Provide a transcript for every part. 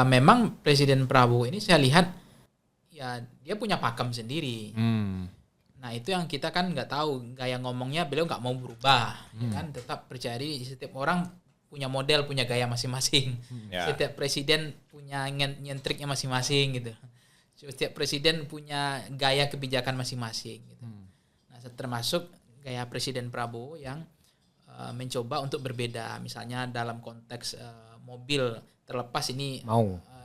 memang Presiden Prabowo ini saya lihat ya dia punya pakem sendiri. Nah itu yang kita kan nggak tahu, gaya ngomongnya beliau nggak mau berubah, ya kan, tetap percaya diri. Setiap orang punya model, punya gaya masing-masing. Setiap presiden punya nyentriknya masing-masing gitu. Setiap presiden punya gaya kebijakan masing-masing gitu. Nah termasuk gaya Presiden Prabowo yang mencoba untuk berbeda. Misalnya dalam konteks mobil, terlepas ini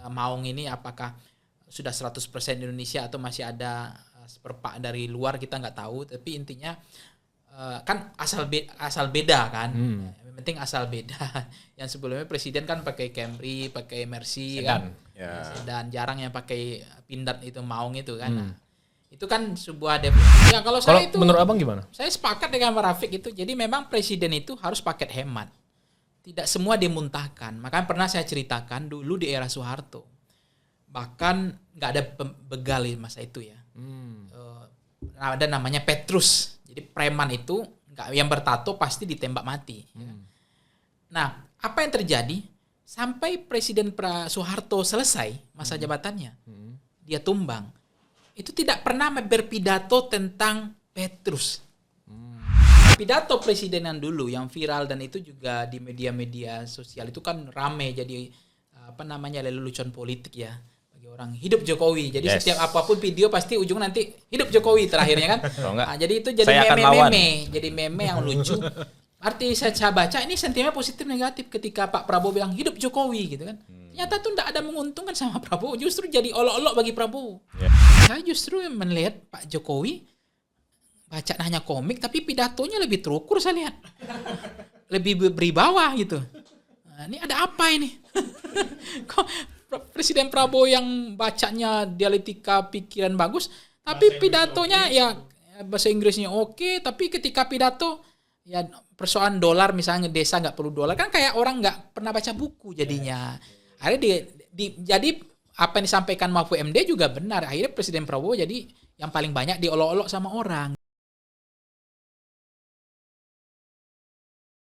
Maung ini apakah sudah 100% Indonesia atau masih ada seperpak dari luar, kita nggak tahu. Tapi intinya kan asal beda kan. Yang penting asal beda. Yang sebelumnya presiden kan pakai Camry, pakai Mercy kan. Dan jarang yang pakai Pindad itu, Maung itu kan. Nah, itu kan sebuah ya kalau saya itu menurut Abang gimana? Saya sepakat dengan Pak Rafiq itu. Jadi memang presiden itu harus paket hemat. Tidak semua dimuntahkan. Makanya pernah saya ceritakan dulu di era Soeharto. Bahkan nggak ada begal di masa itu ya. Ada namanya Petrus. Jadi preman itu yang bertato pasti ditembak mati. Nah, apa yang terjadi? Sampai Presiden Soeharto selesai masa jabatannya, dia tumbang. Itu tidak pernah berpidato tentang Petrus. Pidato presidenan dulu yang viral dan itu juga di media-media sosial itu kan rame jadi lelucon politik ya bagi orang, hidup Jokowi. Jadi setiap apapun video pasti ujung nanti hidup Jokowi terakhirnya kan. Jadi itu jadi meme yang lucu. Arti saya baca ini sentimen positif negatif ketika Pak Prabowo bilang hidup Jokowi gitu kan. Ternyata tuh tidak ada menguntungkan sama Prabowo, justru jadi olok-olok bagi Prabowo. Saya justru melihat Pak Jokowi baca hanya komik tapi pidatonya lebih terukur saya lihat. Lebih beribawa gitu. Nah, ini ada apa ini? Kok Presiden Prabowo yang bacanya dialektika pikiran bagus, tapi pidatonya ya bahasa Inggrisnya oke, tapi ketika pidato ya persoalan dolar misalnya desa nggak perlu dolar kan kayak orang nggak pernah baca buku jadinya. Akhirnya jadi apa yang disampaikan Mahfud MD juga benar. Akhirnya Presiden Prabowo jadi yang paling banyak diolok-olok sama orang.